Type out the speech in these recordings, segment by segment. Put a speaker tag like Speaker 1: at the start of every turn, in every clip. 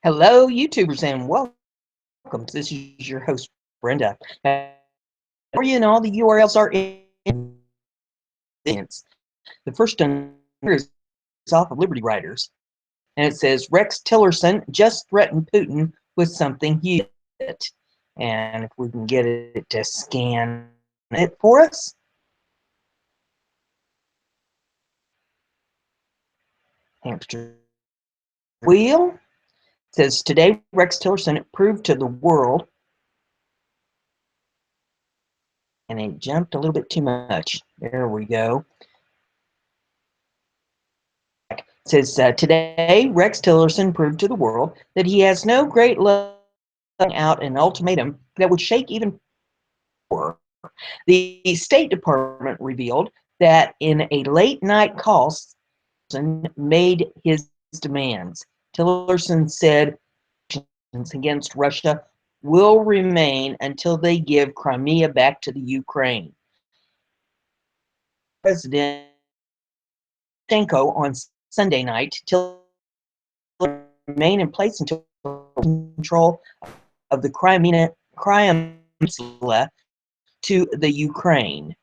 Speaker 1: Hello, YouTubers, and welcome. This is your host, Brenda. For you, and all the URLs are in the first one here is off of Liberty Writers, and it says Rex Tillerson just threatened Putin with something he did. And if we can get it to scan it for us. Hamster wheel. It says today Rex Tillerson proved to the world, and it jumped a little bit too much. There we go. It says today Rex Tillerson proved to the world that he has no great love out an ultimatum that would shake even more. The State Department revealed that in a late night call, Tillerson made his demands. Tillerson said sanctions against Russia will remain until they give Crimea back to the Ukraine. President Poroshenko on Sunday night till remain in place until control of the Crimea Peninsula to the Ukraine.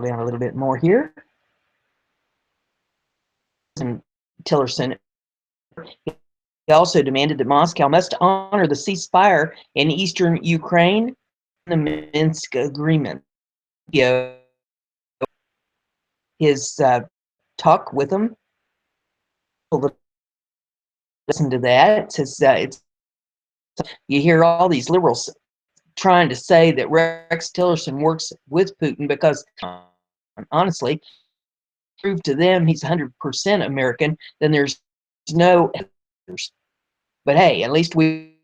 Speaker 1: Down a little bit more here. And Tillerson he also demanded that Moscow must honor the ceasefire in eastern Ukraine and the Minsk agreement. His talk with him. Listen to that. It says you hear all these liberals trying to say that Rex Tillerson works with Putin because, honestly, prove to them he's 100% American, then there's no. But hey, at least we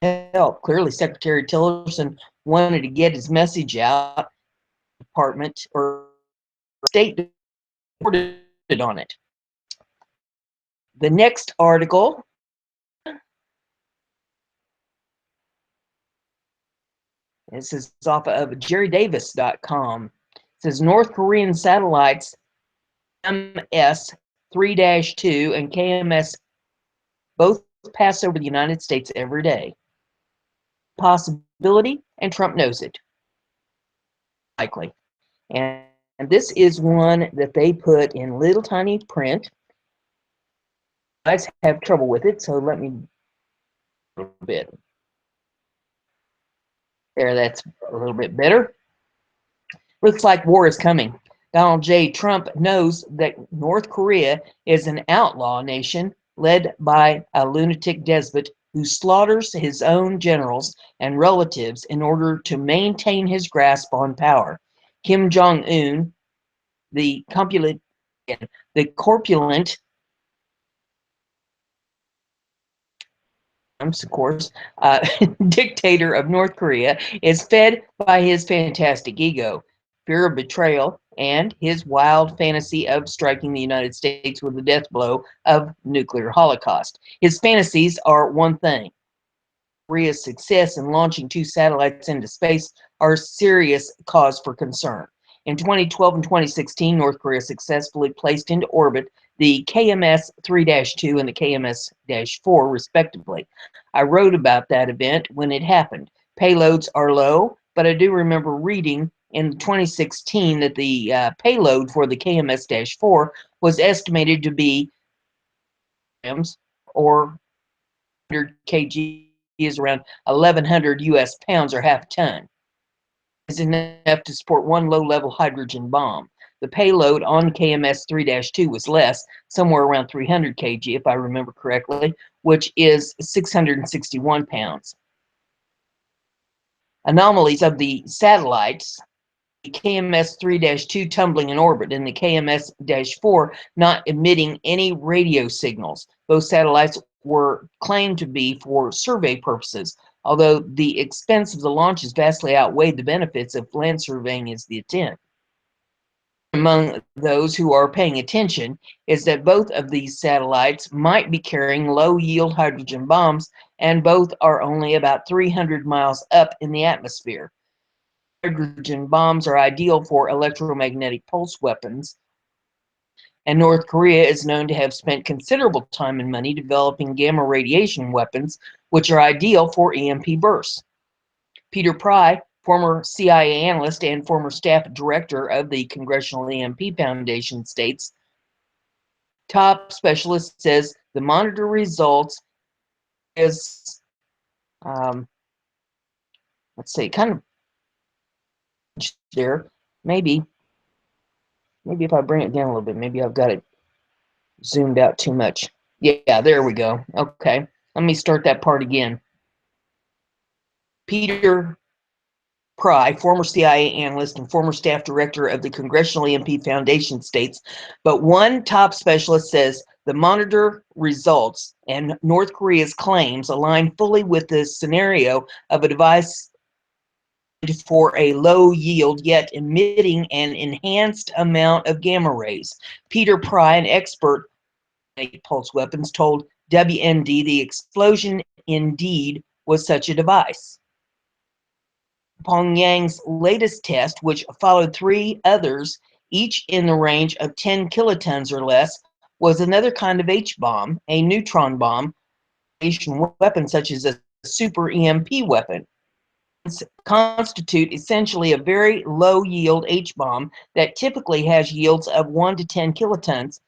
Speaker 1: help. Clearly, Secretary Tillerson wanted to get his message out. Department or State reported on it. The next article this is off of jerrydavis.com. It says North Korean satellites MS 3-2 and KMS both pass over the United States every day. Possibility, and Trump knows it. Likely. And this is one that they put in little tiny print. I have trouble with it, so let me a little bit. There, that's a little bit better. Looks like war is coming. Donald J. Trump knows that North Korea is an outlaw nation led by a lunatic despot who slaughters his own generals and relatives in order to maintain his grasp on power. Kim Jong-un, the corpulent, of course, dictator of North Korea, is fed by his fantastic ego, fear of betrayal, and his wild fantasy of striking the United States with the death blow of nuclear holocaust. His fantasies are one thing. Korea's success in launching 2 satellites into space are a serious cause for concern. In 2012 and 2016, North Korea successfully placed into orbit the KMS 3-2 and the KMS-4, respectively. I wrote about that event when it happened. Payloads are low, but I do remember reading in 2016 that the payload for the KMS-4 was estimated to be or 100 kg is around 1,100 U.S. pounds or half a ton. Is enough to support one low-level hydrogen bomb. The payload on KMS 3-2 was less, somewhere around 300 kg, if I remember correctly, which is 661 pounds. Anomalies of the satellites, the KMS 3-2 tumbling in orbit and the KMS-4 not emitting any radio signals. Those satellites were claimed to be for survey purposes, although the expense of the launches vastly outweighed the benefits of land surveying as the intent. Among those who are paying attention is that both of these satellites might be carrying low-yield hydrogen bombs, and both are only about 300 miles up in the atmosphere. Hydrogen bombs are ideal for electromagnetic pulse weapons, and North Korea is known to have spent considerable time and money developing gamma radiation weapons, which are ideal for EMP bursts. Peter Pry, former CIA analyst and former staff director of the Congressional EMP Foundation, states, top specialist says the monitor results is, let's see, kind of there. Maybe if I bring it down a little bit, maybe I've got it zoomed out too much. Yeah, there we go. Okay, let me start that part again. Peter Pry, former CIA analyst and former staff director of the Congressional EMP Foundation, states, but one top specialist says the monitor results and North Korea's claims align fully with the scenario of a device for a low yield yet emitting an enhanced amount of gamma rays. Peter Pry, an expert in pulse weapons, told WND the explosion indeed was such a device. Pyongyang's latest test, which followed 3 others, each in the range of 10 kilotons or less, was another kind of H-bomb, a neutron bomb, weapon such as a super EMP weapon. Constitute essentially a very low yield H-bomb that typically has yields of 1 to 10 kilotons.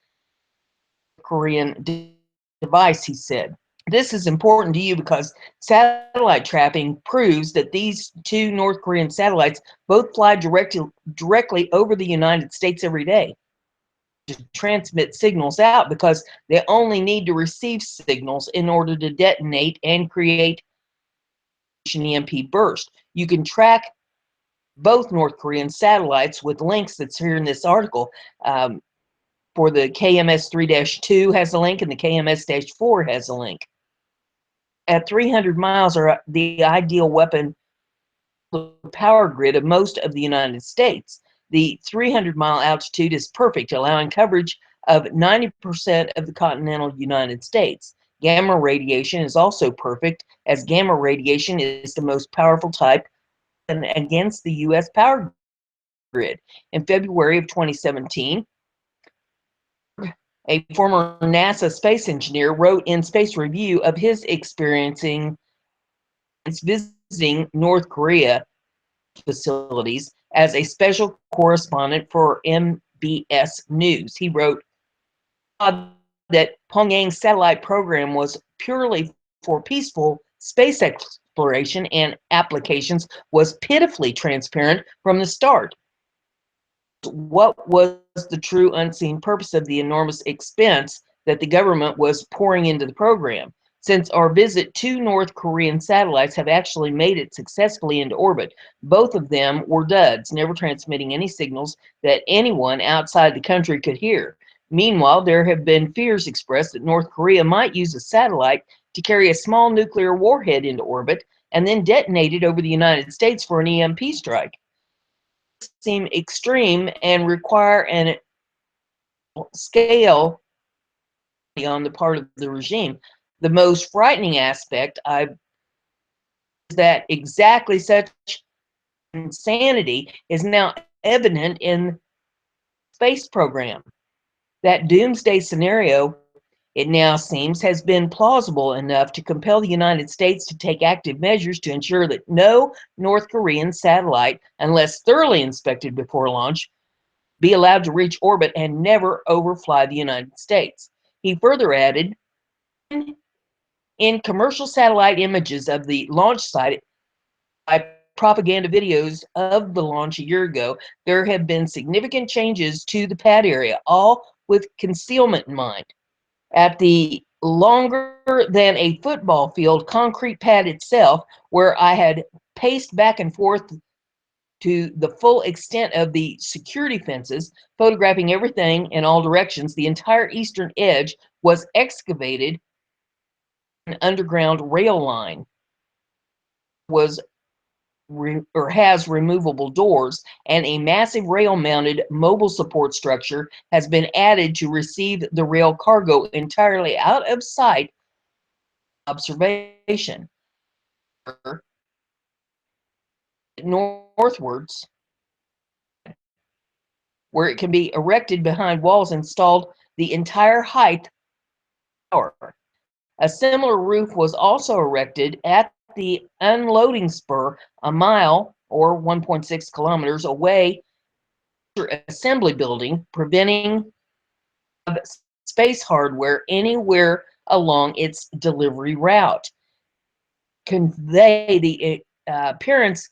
Speaker 1: Korean device, he said. This is important to you because satellite trapping proves that these 2 North Korean satellites both fly directly over the United States every day to transmit signals out, because they only need to receive signals in order to detonate and create an EMP burst. You can track both North Korean satellites with links that's here in this article. For the KMS 3-2 has a link, and the KMS-4 has a link. At 300 miles are the ideal weapon power grid of most of the United States. The 300-mile altitude is perfect, allowing coverage of 90% of the continental United States. Gamma radiation is also perfect, as gamma radiation is the most powerful type against the U.S. power grid. In February of 2017, a former NASA space engineer wrote in Space Review of his experiencing visiting North Korea facilities as a special correspondent for MBS News. He wrote that Pyongyang's satellite program was purely for peaceful space exploration and applications was pitifully transparent from the start. What was the true unseen purpose of the enormous expense that the government was pouring into the program? Since our visit, 2 North Korean satellites have actually made it successfully into orbit. Both of them were duds, never transmitting any signals that anyone outside the country could hear. Meanwhile, there have been fears expressed that North Korea might use a satellite to carry a small nuclear warhead into orbit and then detonate it over the United States for an EMP strike. Seem extreme and require an scale on the part of the regime. The most frightening aspect is that exactly such insanity is now evident in the space program. That doomsday scenario, it now seems, has been plausible enough to compel the United States to take active measures to ensure that no North Korean satellite, unless thoroughly inspected before launch, be allowed to reach orbit and never overfly the United States. He further added, in commercial satellite images of the launch site, by propaganda videos of the launch a year ago, there have been significant changes to the pad area, all with concealment in mind. At the longer than a football field concrete pad itself, where I had paced back and forth to the full extent of the security fences, photographing everything in all directions, the entire eastern edge was excavated. An underground rail line was has removable doors, and a massive rail-mounted mobile support structure has been added to receive the rail cargo entirely out of sight observation. Northwards, where it can be erected behind walls installed the entire height of the tower. A similar roof was also erected at the unloading spur a mile or 1.6 kilometers away from the assembly building, preventing space hardware anywhere along its delivery route. Convey the appearance of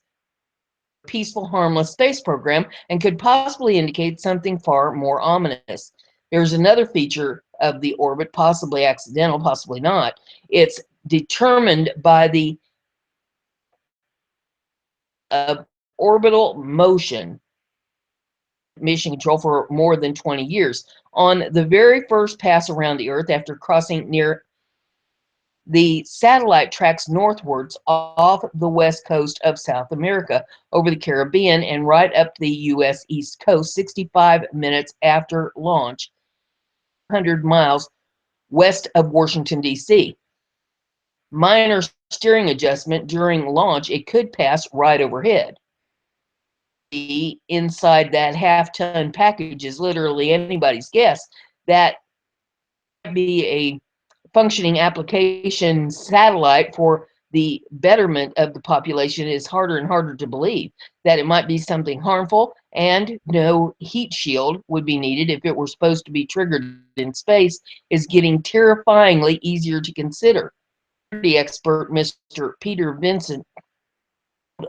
Speaker 1: a peaceful, harmless space program and could possibly indicate something far more ominous. There's another feature of the orbit, possibly accidental, possibly not. It's determined by the orbital motion mission control for more than 20 years. On the very first pass around the Earth after crossing near the satellite tracks northwards off the west coast of South America, over the Caribbean, and right up the U.S. East Coast 65 minutes after launch, 100 miles west of Washington, D.C. Minor steering adjustment during launch, it could pass right overhead. Inside that half-ton package is literally anybody's guess. That might be a functioning application satellite for the betterment of the population is harder and harder to believe. That it might be something harmful, and no heat shield would be needed if it were supposed to be triggered in space is getting terrifyingly easier to consider. The expert Mr. Peter Vincent,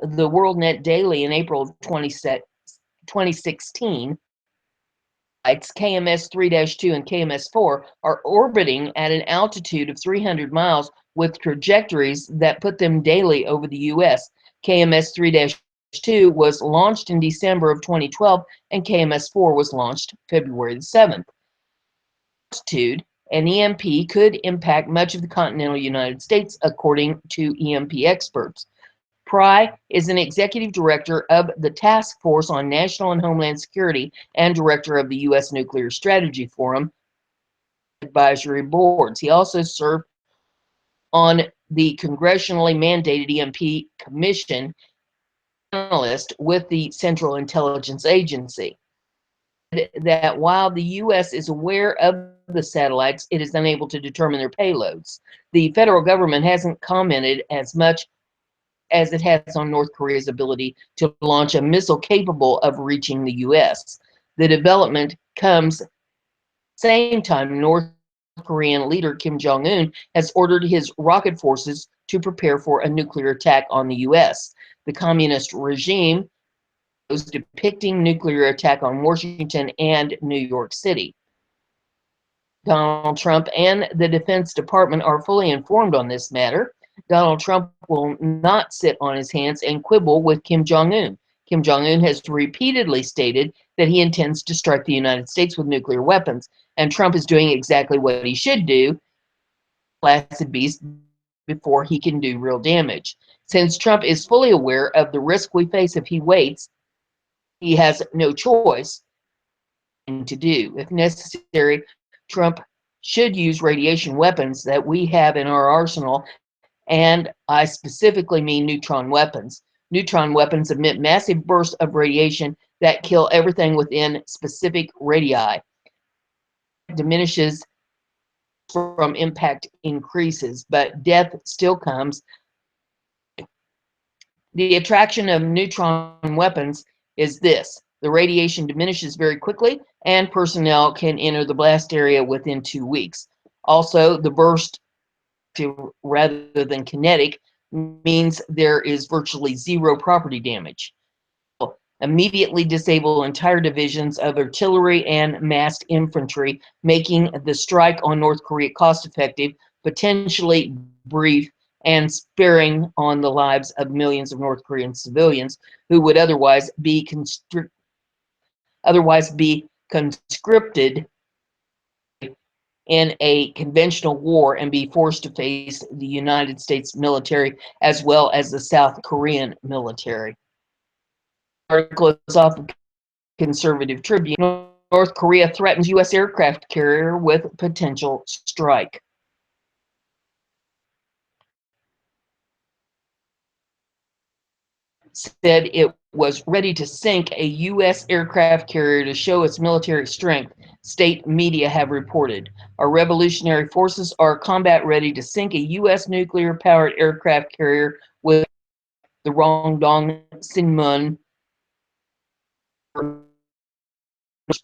Speaker 1: the WorldNet Daily in April of 2016, KMS 3-2 and KMS 4 are orbiting at an altitude of 300 miles with trajectories that put them daily over the U.S. KMS 3-2 was launched in December of 2012, and KMS 4 was launched February the 7th. Altitude, an EMP could impact much of the continental United States, according to EMP experts. Pry is an executive director of the Task Force on National and Homeland Security and director of the U.S. Nuclear Strategy Forum advisory boards. He also served on the congressionally mandated EMP Commission, analyst with the Central Intelligence Agency. That while the U.S. is aware of the satellites, it is unable to determine their payloads. The federal government hasn't commented as much as it has on North Korea's ability to launch a missile capable of reaching the U.S. The development comes at the same time North Korean leader Kim Jong-un has ordered his rocket forces to prepare for a nuclear attack on the U.S. The communist regime is depicting nuclear attack on Washington and New York City. Donald Trump and the Defense Department are fully informed on this matter. Donald Trump will not sit on his hands and quibble with Kim Jong-un. Kim Jong-un has repeatedly stated that he intends to strike the United States with nuclear weapons, and Trump is doing exactly what he should do, placid beast, before he can do real damage. Since Trump is fully aware of the risk we face if he waits, he has no choice to do. If necessary, Trump should use radiation weapons that we have in our arsenal, and I specifically mean neutron weapons. Neutron weapons emit massive bursts of radiation that kill everything within specific radii. Diminishes from impact increases, but death still comes. The attraction of neutron weapons is this: the radiation diminishes very quickly, and personnel can enter the blast area within 2 weeks. Also, the burst rather than kinetic means there is virtually zero property damage. Immediately disable entire divisions of artillery and massed infantry, making the strike on North Korea cost-effective, potentially brief, and sparing on the lives of millions of North Korean civilians who would otherwise be conscripted in a conventional war and be forced to face the United States military as well as the South Korean military. Article is off the Conservative Tribune. North Korea threatens U.S. aircraft carrier with potential strike. Said it was ready to sink a U.S. aircraft carrier to show its military strength, state media have reported. Our revolutionary forces are combat ready to sink a U.S. nuclear powered aircraft carrier with the Rongdong Sinmun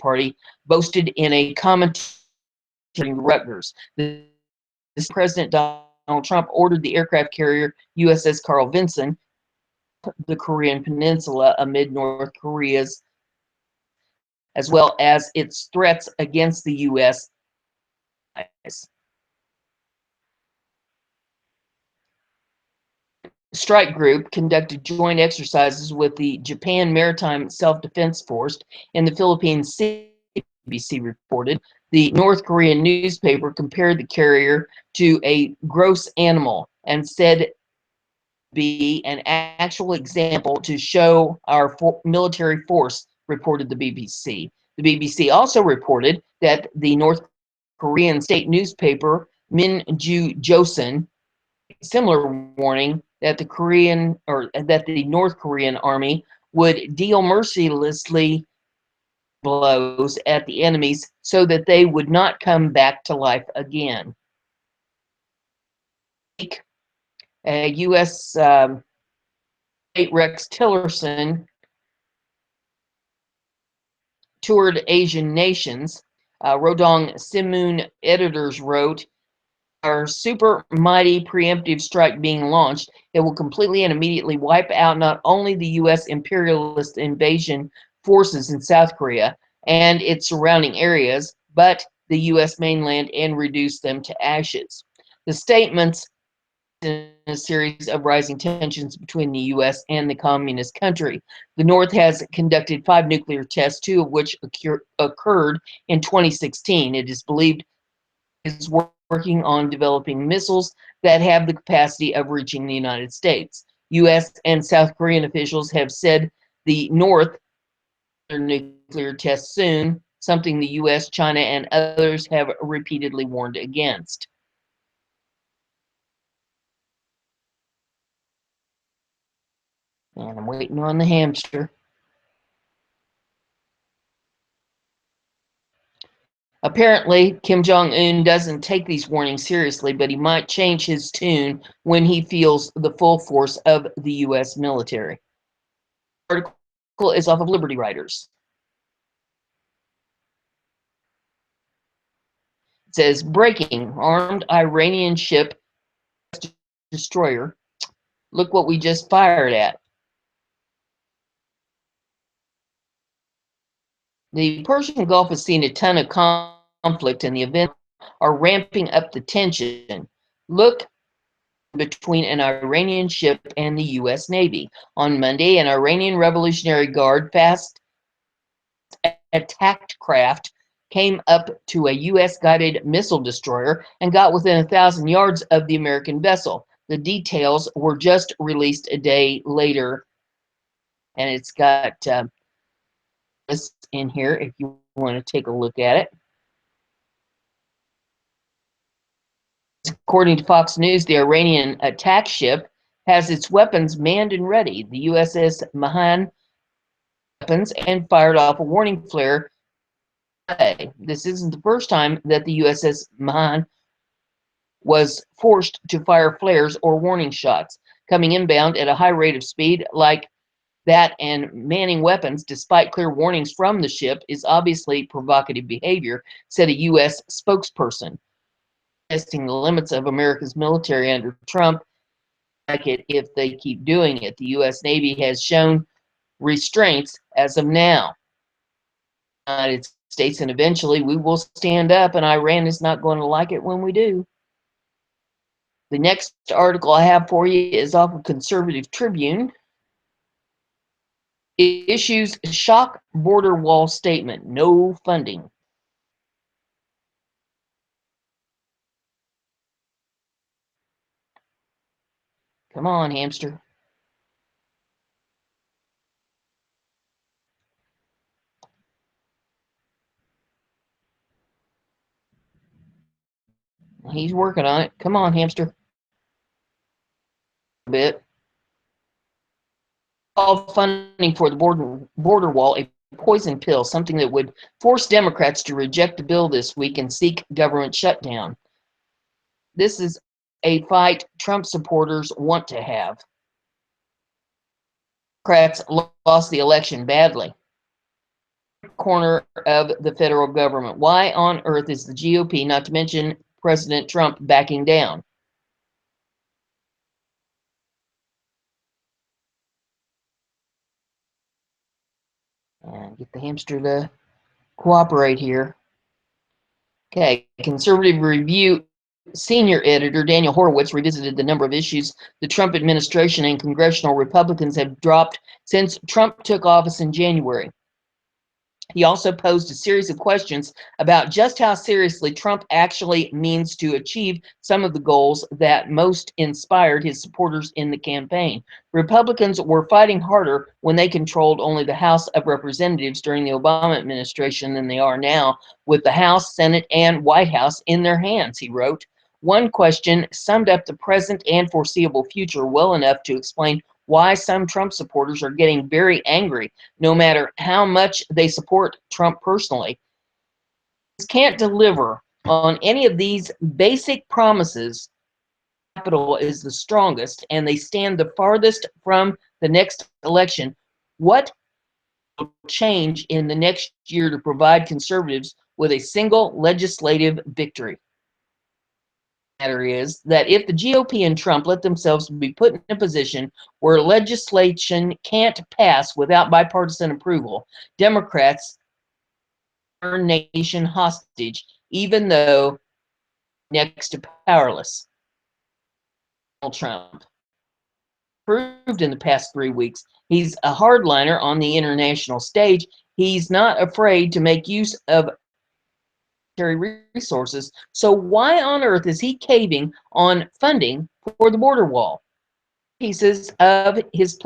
Speaker 1: Party boasted in a commentary Rutgers. This President Donald Trump ordered the aircraft carrier USS Carl Vinson the Korean Peninsula amid North Korea's as well as its threats against the U.S. Strike Group conducted joint exercises with the Japan Maritime Self-Defense Force in the Philippine Sea, BBC reported. The North Korean newspaper compared the carrier to a gross animal and said be an actual example to show our military force, reported the BBC. The BBC also reported that the North Korean state newspaper Minju Joseon similar warning that the North Korean army would deal mercilessly blows at the enemies so that they would not come back to life again. U.S. State Rex Tillerson toured Asian nations. Rodong Sinmun editors wrote, our super mighty preemptive strike being launched, it will completely and immediately wipe out not only the U.S. imperialist invasion forces in South Korea and its surrounding areas, but the U.S. mainland and reduce them to ashes. The statements in a series of rising tensions between the U.S. and the communist country. The North has conducted 5 nuclear tests, 2 of which occurred in 2016. It is believed it is working on developing missiles that have the capacity of reaching the United States. U.S. and South Korean officials have said the North nuclear tests soon, something the U.S., China, and others have repeatedly warned against. And I'm waiting on the hamster. Apparently, Kim Jong-un doesn't take these warnings seriously, but he might change his tune when he feels the full force of the U.S. military. The article is off of Liberty Writers. It says, breaking, armed Iranian ship destroyer. Look what we just fired at. The Persian Gulf has seen a ton of conflict, and the events are ramping up the tension. Look between an Iranian ship and the U.S. Navy. On Monday, an Iranian Revolutionary Guard fast attack craft came up to a U.S. guided missile destroyer and got within 1,000 yards of the American vessel. The details were just released a day later, and it's got this in here if you want to take a look at it. According to Fox News, the Iranian attack ship has its weapons manned and ready. The USS Mahan weapons and fired off a warning flare. This isn't the first time that the USS Mahan was forced to fire flares or warning shots. Coming inbound at a high rate of speed like that and manning weapons despite clear warnings from the ship is obviously provocative behavior, said a U.S. spokesperson. Testing the limits of America's military under Trump, like it if they keep doing it. The U.S. Navy has shown restraints as of now. United States, and eventually we will stand up, and Iran is not going to like it when we do. The next article I have for you is off of Conservative Tribune. It issues shock border wall statement, no funding. Come on, hamster. He's working on it. Come on, hamster. A bit. called funding for the border wall a poison pill, something that would force Democrats to reject the bill this week and seek government shutdown. This is a fight Trump supporters want to have. Democrats lost the election badly. Corner of the federal government. Why on earth is the GOP, not to mention President Trump, backing down? And get the hamster to cooperate here. Okay, Conservative Review senior editor Daniel Horowitz revisited the number of issues the Trump administration and congressional Republicans have dropped since Trump took office in January. He also posed a series of questions about just how seriously Trump actually means to achieve some of the goals that most inspired his supporters in the campaign. Republicans were fighting harder when they controlled only the House of Representatives during the Obama administration than they are now, with the House, Senate, and White House in their hands, he wrote. One question summed up the present and foreseeable future well enough to explain why some Trump supporters are getting very angry, no matter how much they support Trump personally. Can't deliver on any of these basic promises. Capital is the strongest, and they stand the farthest from the next election. What will change in the next year to provide conservatives with a single legislative victory? Matter is that if the GOP and Trump let themselves be put in a position where legislation can't pass without bipartisan approval, Democrats are nation hostage, even though next to powerless. Trump proved in the past 3 weeks he's a hardliner on the international stage. He's not afraid to make use of resources. So why on earth is he caving on funding for the border wall? Pieces of his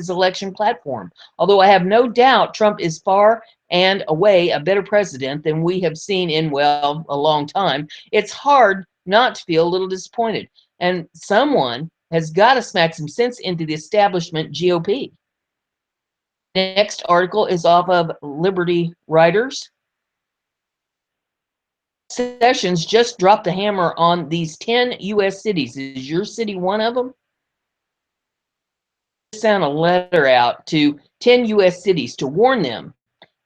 Speaker 1: election platform. Although I have no doubt Trump is far and away a better president than we have seen in, well, a long time, it's hard not to feel a little disappointed. And someone has got to smack some sense into the establishment GOP. Next article is off of Liberty Writers. Sessions just dropped the hammer on these 10 U.S. cities. Is your city one of them? Sent a letter out to 10 U.S. cities to warn them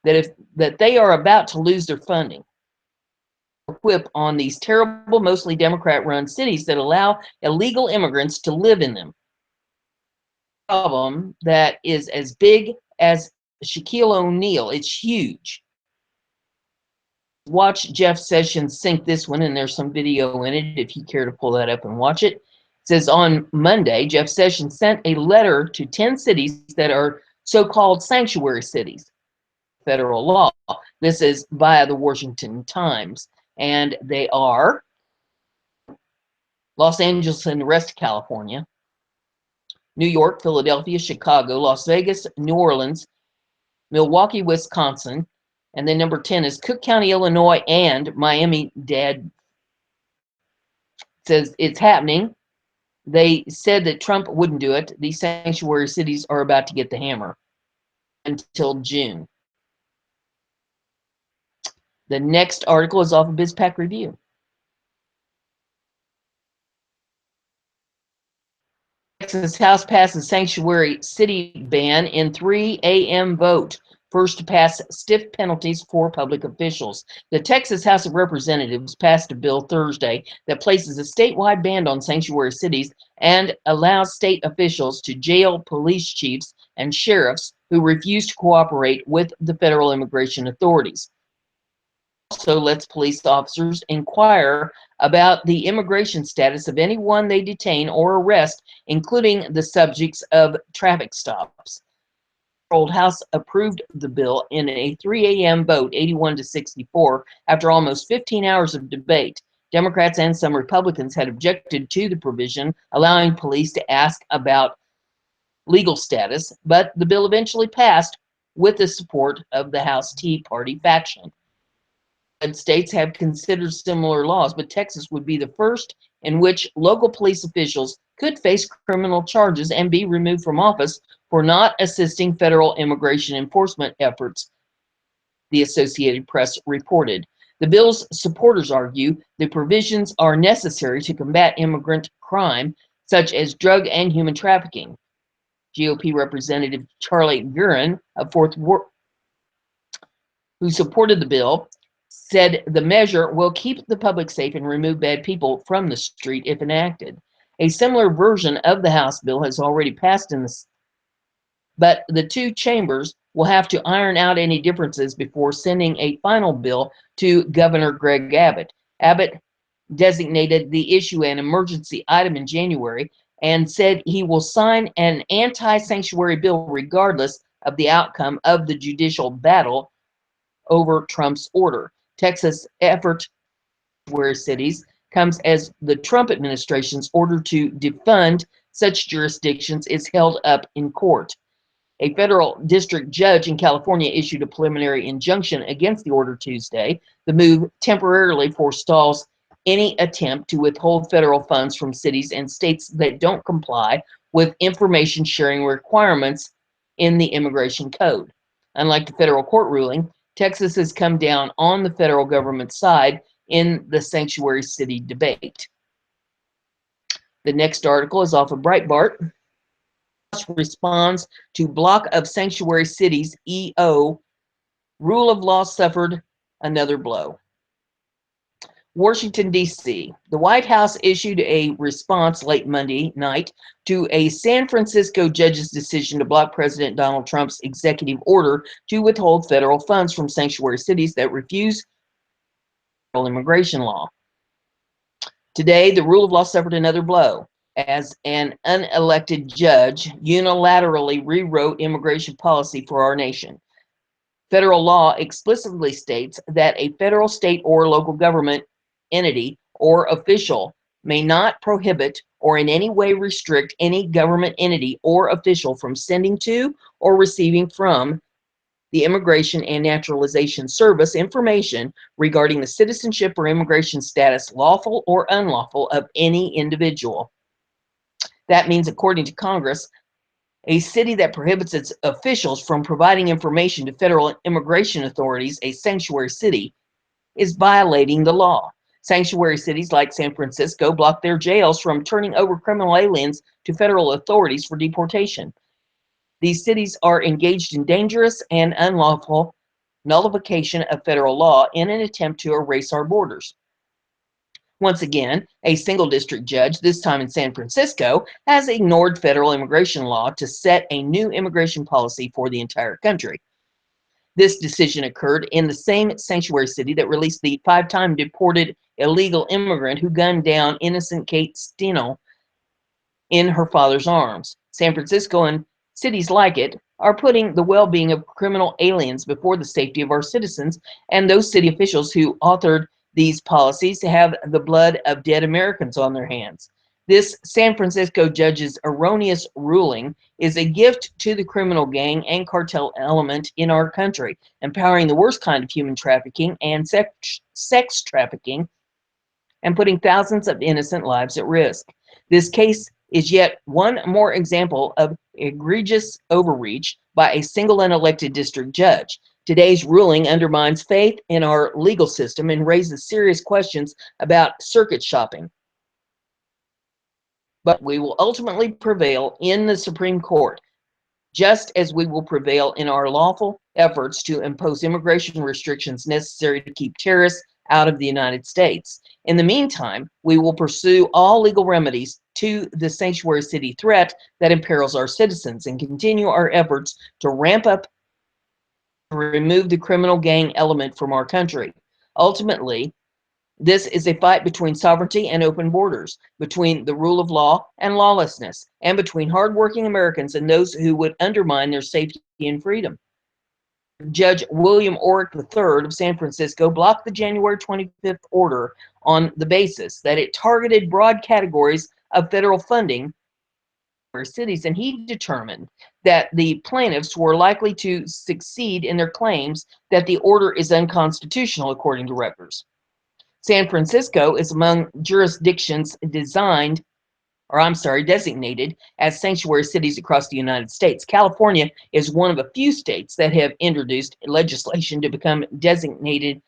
Speaker 1: that they are about to lose their funding. Whip on these terrible, mostly Democrat-run cities that allow illegal immigrants to live in them. Problem that is as big as Shaquille O'Neal. It's huge. Watch Jeff Sessions sink this one, and there's some video in it if you care to pull that up and watch it. It says on Monday, Jeff Sessions sent a letter to 10 cities that are so-called sanctuary cities. Federal law. This is via the Washington Times, and they are Los Angeles and the rest of California, New York, Philadelphia, Chicago, Las Vegas, New Orleans, Milwaukee, Wisconsin, and then number 10 is Cook County, Illinois, and Miami-Dade. Says it's happening. They said that Trump wouldn't do it. These sanctuary cities are about to get the hammer until June. The next article is off of BizPac Review. Texas House passes sanctuary city ban in 3 a.m. vote. First to pass stiff penalties for public officials. The Texas House of Representatives passed a bill Thursday that places a statewide ban on sanctuary cities and allows state officials to jail police chiefs and sheriffs who refuse to cooperate with the federal immigration authorities. Also lets police officers inquire about the immigration status of anyone they detain or arrest, including the subjects of traffic stops. The Old House approved the bill in a 3 a.m. vote, 81 to 64, after almost 15 hours of debate. Democrats and some Republicans had objected to the provision allowing police to ask about legal status, but the bill eventually passed with the support of the House Tea Party faction. States have considered similar laws, but Texas would be the first in which local police officials could face criminal charges and be removed from office for not assisting federal immigration enforcement efforts, the Associated Press reported. The bill's supporters argue the provisions are necessary to combat immigrant crime, such as drug and human trafficking. GOP Representative Charlie Guerin of Fourth Ward, who supported the bill, said the measure will keep the public safe and remove bad people from the street if enacted. A similar version of the House bill has already passed but the two chambers will have to iron out any differences before sending a final bill to Governor Greg Abbott. Abbott designated the issue an emergency item in January and said he will sign an anti-sanctuary bill regardless of the outcome of the judicial battle over Trump's order. Texas' effort to sanctuary cities comes as the Trump administration's order to defund such jurisdictions is held up in court. A federal district judge in California issued a preliminary injunction against the order Tuesday. The move temporarily forestalls any attempt to withhold federal funds from cities and states that don't comply with information sharing requirements in the immigration code. Unlike the federal court ruling, Texas has come down on the federal government's side in the sanctuary city debate. The next article is off of Breitbart. Responds to block of sanctuary cities EO. Rule of law suffered another blow. Washington, D.C. The White House issued a response late Monday night to a San Francisco judge's decision to block President Donald Trump's executive order to withhold federal funds from sanctuary cities that refuse federal immigration law. Today, the rule of law suffered another blow as an unelected judge unilaterally rewrote immigration policy for our nation. Federal law explicitly states that a federal, state, or local government entity or official may not prohibit or in any way restrict any government entity or official from sending to or receiving from the Immigration and Naturalization Service information regarding the citizenship or immigration status, lawful or unlawful, of any individual. That means, according to Congress, a city that prohibits its officials from providing information to federal immigration authorities, a sanctuary city, is violating the law. Sanctuary cities like San Francisco block their jails from turning over criminal aliens to federal authorities for deportation. These cities are engaged in dangerous and unlawful nullification of federal law in an attempt to erase our borders. Once again, a single district judge, this time in San Francisco, has ignored federal immigration law to set a new immigration policy for the entire country. This decision occurred in the same sanctuary city that released the 5-time deported illegal immigrant who gunned down innocent Kate Steno in her father's arms. San Francisco and cities like it are putting the well-being of criminal aliens before the safety of our citizens, and those city officials who authored these policies have the blood of dead Americans on their hands. This San Francisco judge's erroneous ruling is a gift to the criminal gang and cartel element in our country, empowering the worst kind of human trafficking and sex trafficking, and putting thousands of innocent lives at risk. This case is yet one more example of egregious overreach by a single unelected district judge. Today's ruling undermines faith in our legal system and raises serious questions about circuit shopping. But we will ultimately prevail in the Supreme Court, just as we will prevail in our lawful efforts to impose immigration restrictions necessary to keep terrorists out of the United States. In the meantime, we will pursue all legal remedies to the sanctuary city threat that imperils our citizens and continue our efforts to ramp up to remove the criminal gang element from our country. Ultimately, this is a fight between sovereignty and open borders, between the rule of law and lawlessness, and between hardworking Americans and those who would undermine their safety and freedom. Judge William Orrick III of San Francisco blocked the January 25th order on the basis that it targeted broad categories of federal funding for cities, and he determined that the plaintiffs were likely to succeed in their claims that the order is unconstitutional, according to Rutgers. San Francisco is among jurisdictions designed or I'm sorry, designated as sanctuary cities across the United States. California is one of a few states that have introduced legislation to become designated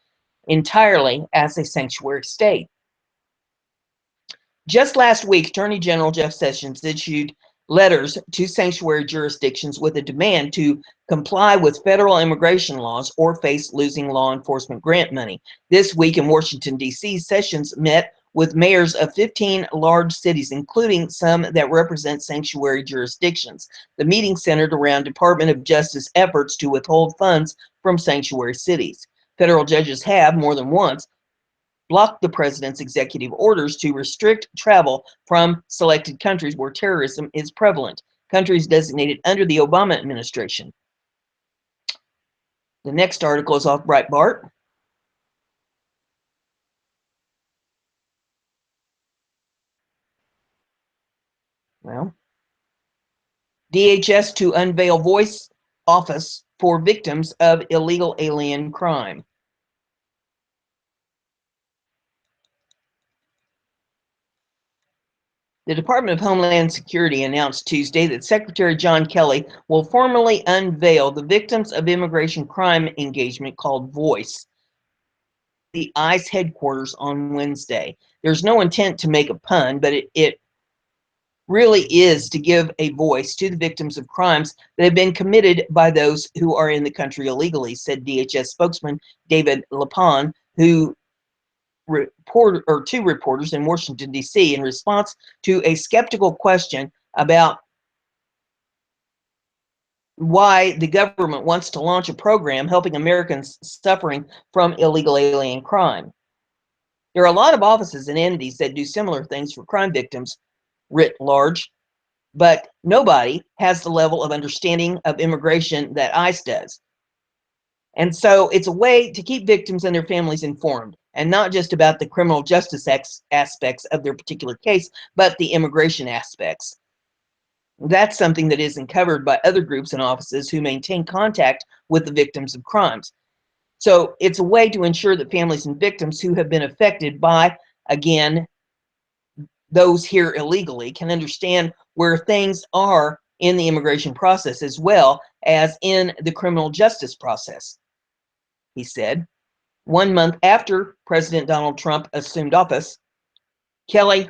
Speaker 1: entirely as a sanctuary state. Just last week, Attorney General Jeff Sessions issued letters to sanctuary jurisdictions with a demand to comply with federal immigration laws or face losing law enforcement grant money. This week in Washington, D.C., Sessions met with mayors of 15 large cities, including some that represent sanctuary jurisdictions. The meeting centered around Department of Justice efforts to withhold funds from sanctuary cities. Federal judges have, more than once, blocked the president's executive orders to restrict travel from selected countries where terrorism is prevalent, countries designated under the Obama administration. The next article is off Breitbart. Well, DHS to unveil voice office for victims of illegal alien crime. The Department of Homeland Security announced Tuesday that Secretary John Kelly will formally unveil the Victims of Immigration Crime engagement called VOICE, the ICE headquarters on Wednesday. There's no intent to make a pun, but it really is to give a voice to the victims of crimes that have been committed by those who are in the country illegally, said DHS spokesman David Lapon, who two reporters in Washington, D.C., in response to a skeptical question about why the government wants to launch a program helping Americans suffering from illegal alien crime. There are a lot of offices and entities that do similar things for crime victims writ large, but nobody has the level of understanding of immigration that ICE does. And so it's a way to keep victims and their families informed, and not just about the criminal justice aspects of their particular case, but the immigration aspects. That's something that isn't covered by other groups and offices who maintain contact with the victims of crimes. So it's a way to ensure that families and victims who have been affected by, again, those here illegally can understand where things are in the immigration process as well as in the criminal justice process, he said. 1 month after President Donald Trump assumed office, Kelly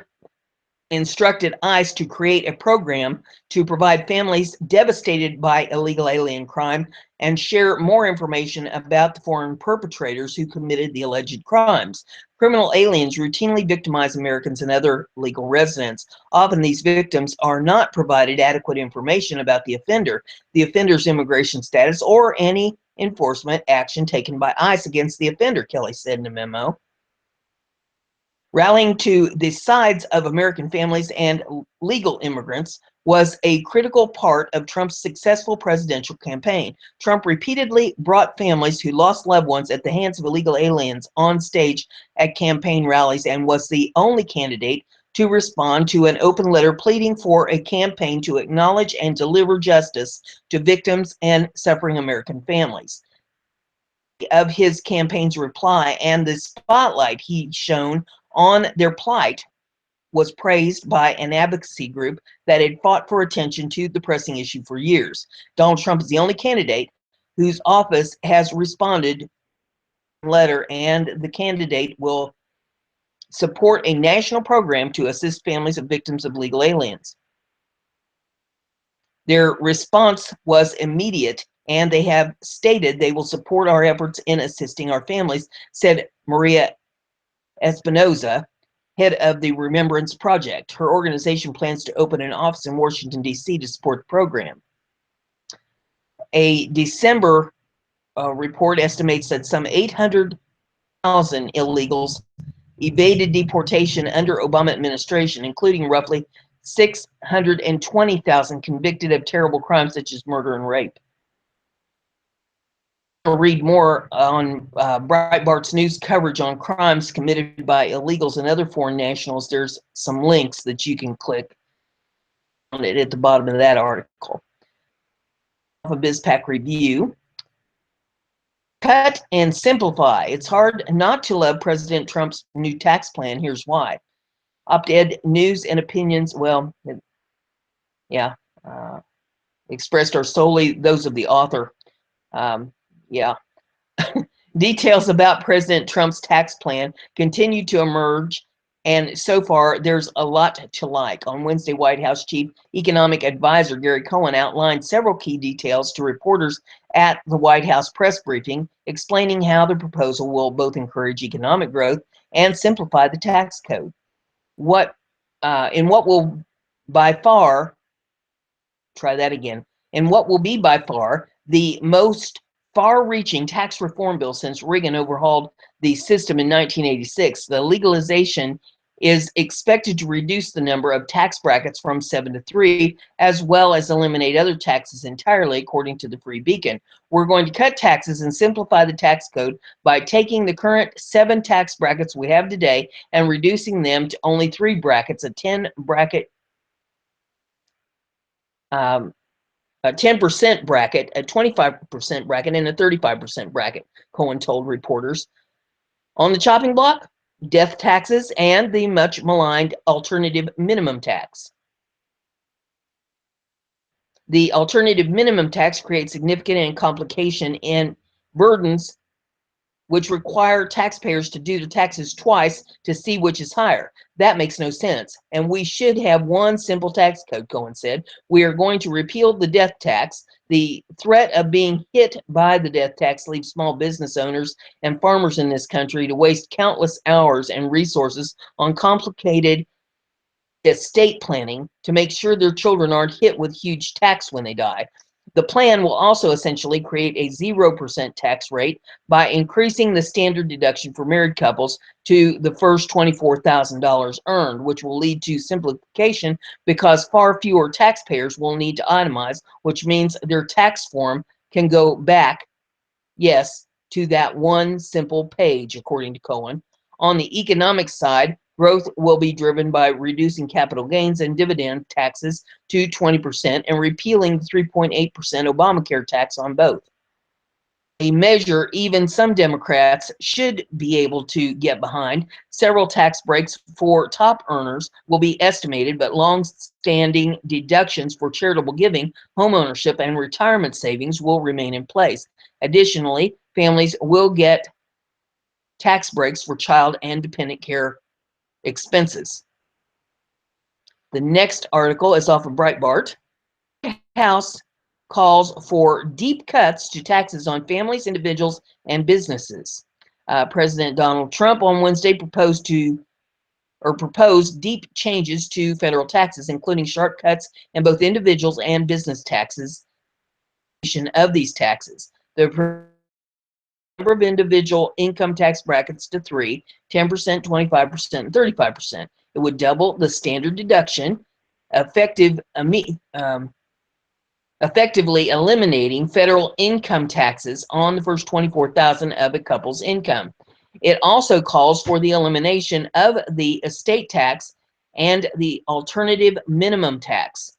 Speaker 1: instructed ICE to create a program to provide families devastated by illegal alien crime and share more information about the foreign perpetrators who committed the alleged crimes. Criminal aliens routinely victimize Americans and other legal residents. Often these victims are not provided adequate information about the offender, the offender's immigration status, or any enforcement action taken by ICE against the offender, Kelly said in a memo. Rallying to the sides of American families and legal immigrants was a critical part of Trump's successful presidential campaign. Trump repeatedly brought families who lost loved ones at the hands of illegal aliens on stage at campaign rallies and was the only candidate to respond to an open letter pleading for a campaign to acknowledge and deliver justice to victims and suffering American families. Of his campaign's reply and the spotlight he shone on their plight was praised by an advocacy group that had fought for attention to the pressing issue for years. Donald Trump is the only candidate whose office has responded to the letter, and the candidate will support a national program to assist families of victims of legal aliens. Their response was immediate, and they have stated they will support our efforts in assisting our families, said Maria Espinoza, head of the Remembrance Project. Her organization plans to open an office in Washington, D.C. to support the program. A December report estimates that some 800,000 illegals evaded deportation under Obama administration, including roughly 620,000 convicted of terrible crimes such as murder and rape. Read more on Breitbart's news coverage on crimes committed by illegals and other foreign nationals. There's some links that you can click on it at the bottom of that article. A BizPac review. Cut and simplify. It's hard not to love President Trump's new tax plan. Here's why. Op-ed news and opinions, well, yeah, uh, expressed are solely those of the author. Yeah. Details about President Trump's tax plan continue to emerge, and so far there's a lot to like. On Wednesday, White House Chief Economic Advisor Gary Cohen outlined several key details to reporters at the White House press briefing, explaining how the proposal will both encourage economic growth and simplify the tax code. In what will by far, try that again, in what will be by far the most far-reaching tax reform bill since Reagan overhauled the system in 1986. The legalization is expected to reduce the number of tax brackets from 7 to 3, as well as eliminate other taxes entirely, according to the Free Beacon. We're going to cut taxes and simplify the tax code by taking the current 7 tax brackets we have today and reducing them to only 3 brackets, a 10 bracket um, a 10% bracket, a 25% bracket, and a 35% bracket, Cohen told reporters. On the chopping block, death taxes and the much maligned alternative minimum tax. The alternative minimum tax creates significant complication and burdens which require taxpayers to do the taxes twice to see which is higher. That makes no sense. And we should have one simple tax code, Cohen said. We are going to repeal the death tax. The threat of being hit by the death tax leaves small business owners and farmers in this country to waste countless hours and resources on complicated estate planning to make sure their children aren't hit with huge tax when they die. The plan will also essentially create a 0% tax rate by increasing the standard deduction for married couples to the first $24,000 earned, which will lead to simplification because far fewer taxpayers will need to itemize, which means their tax form can go back, yes, to that one simple page, according to Cohen. On the economic side, growth will be driven by reducing capital gains and dividend taxes to 20% and repealing the 3.8% Obamacare tax on both. A measure even some Democrats should be able to get behind. Several tax breaks for top earners will be estimated, but long-standing deductions for charitable giving, homeownership, and retirement savings will remain in place. Additionally, families will get tax breaks for child and dependent care expenses. The next article is off of Breitbart. House calls for deep cuts to taxes on families, individuals, and businesses. President Donald Trump on Wednesday proposed deep changes to federal taxes, including sharp cuts in both individuals and business taxes. Of these taxes, the number of individual income tax brackets to 3, 10%, 25%, and 35%. It would double the standard deduction, effectively eliminating federal income taxes on the first $24,000 of a couple's income. It also calls for the elimination of the estate tax and the alternative minimum tax.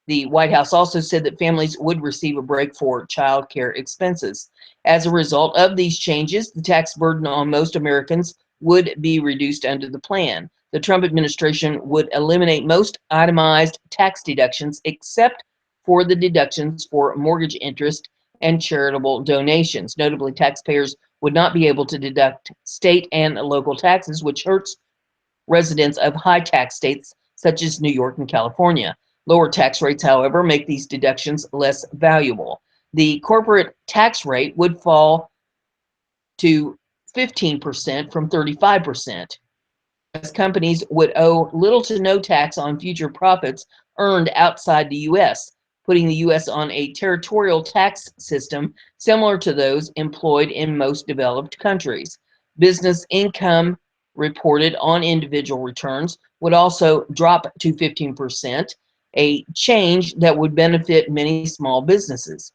Speaker 1: The White House also said that families would receive a break for child care expenses. As a result of these changes, the tax burden on most Americans would be reduced under the plan. The Trump administration would eliminate most itemized tax deductions except for the deductions for mortgage interest and charitable donations. Notably, taxpayers would not be able to deduct state and local taxes, which hurts residents of high tax states such as New York and California. Lower tax rates, however, make these deductions less valuable. The corporate tax rate would fall to 15% from 35%, as companies would owe little to no tax on future profits earned outside the U.S., putting the U.S. on a territorial tax system similar to those employed in most developed countries. Business income reported on individual returns would also drop to 15%, a change that would benefit many small businesses.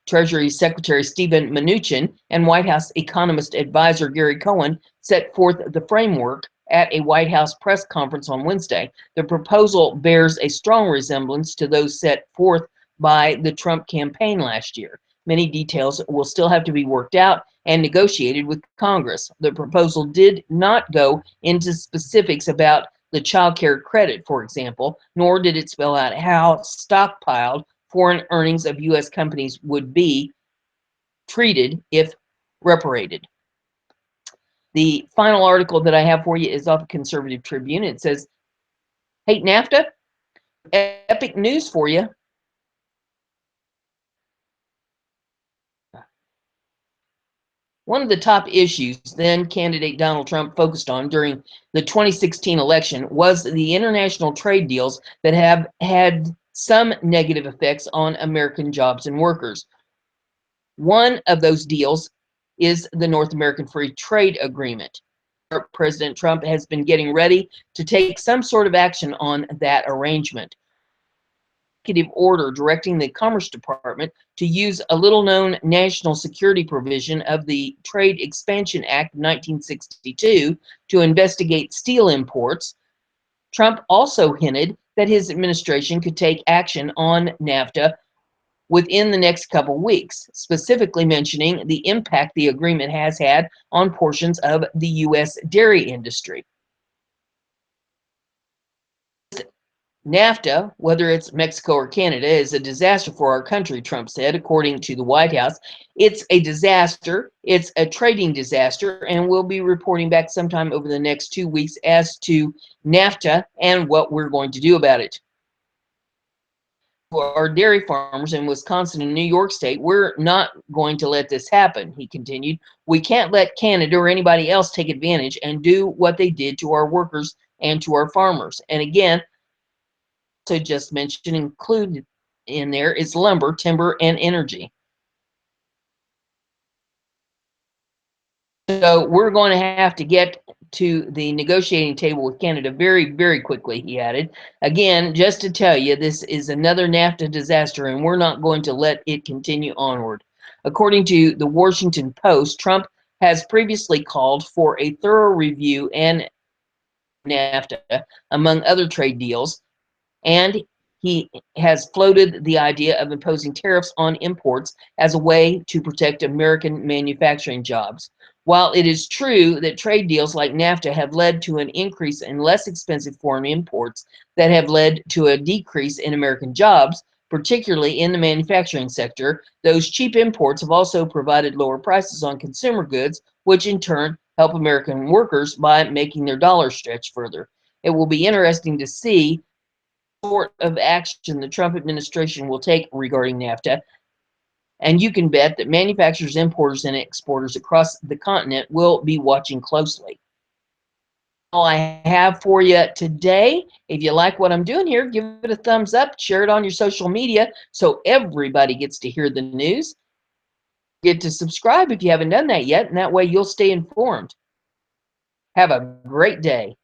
Speaker 1: Treasury Secretary Steven Mnuchin and White House economist advisor Gary Cohen set forth the framework at a White House press conference on Wednesday. The proposal bears a strong resemblance to those set forth by the Trump campaign last year. Many details will still have to be worked out and negotiated with Congress. The proposal did not go into specifics about the child care credit, for example, nor did it spell out how stockpiled foreign earnings of U.S. companies would be treated if reparated. The final article that I have for you is off the Conservative Tribune. It says, "Hate NAFTA? Epic news for you. One of the top issues then candidate Donald Trump focused on during the 2016 election was the international trade deals that have had some negative effects on American jobs and workers. One of those deals is the North American Free Trade Agreement. President Trump has been getting ready to take some sort of action on that arrangement. Executive order directing the Commerce Department to use a little-known national security provision of the Trade Expansion Act of 1962 to investigate steel imports. Trump also hinted that his administration could take action on NAFTA within the next couple weeks, specifically mentioning the impact the agreement has had on portions of the U.S. dairy industry. NAFTA, whether it's Mexico or Canada, is a disaster for our country, Trump said, according to the White House. It's a disaster. It's a trading disaster, and we'll be reporting back sometime over the next 2 weeks as to NAFTA and what we're going to do about it. For our dairy farmers in Wisconsin and New York State, we're not going to let this happen, he continued. We can't let Canada or anybody else take advantage and do what they did to our workers and to our farmers. And again, also just mentioned, included in there is lumber, timber, and energy. So we're going to have to get to the negotiating table with Canada very, very quickly, he added. Again, just to tell you, this is another NAFTA disaster, and we're not going to let it continue onward. According to the Washington Post, Trump has previously called for a thorough review and NAFTA, among other trade deals, and he has floated the idea of imposing tariffs on imports as a way to protect American manufacturing jobs. While it is true that trade deals like NAFTA have led to an increase in less expensive foreign imports that have led to a decrease in American jobs, particularly in the manufacturing sector, those cheap imports have also provided lower prices on consumer goods, which in turn help American workers by making their dollars stretch further. It will be interesting to see sort of action the Trump administration will take regarding NAFTA, and you can bet that manufacturers, importers, and exporters across the continent will be watching closely. All I have for you today. If you like what I'm doing here, give it a thumbs up, share it on your social media so everybody gets to hear the news. Get to subscribe if you haven't done that yet, and that way you'll stay informed. Have a great day.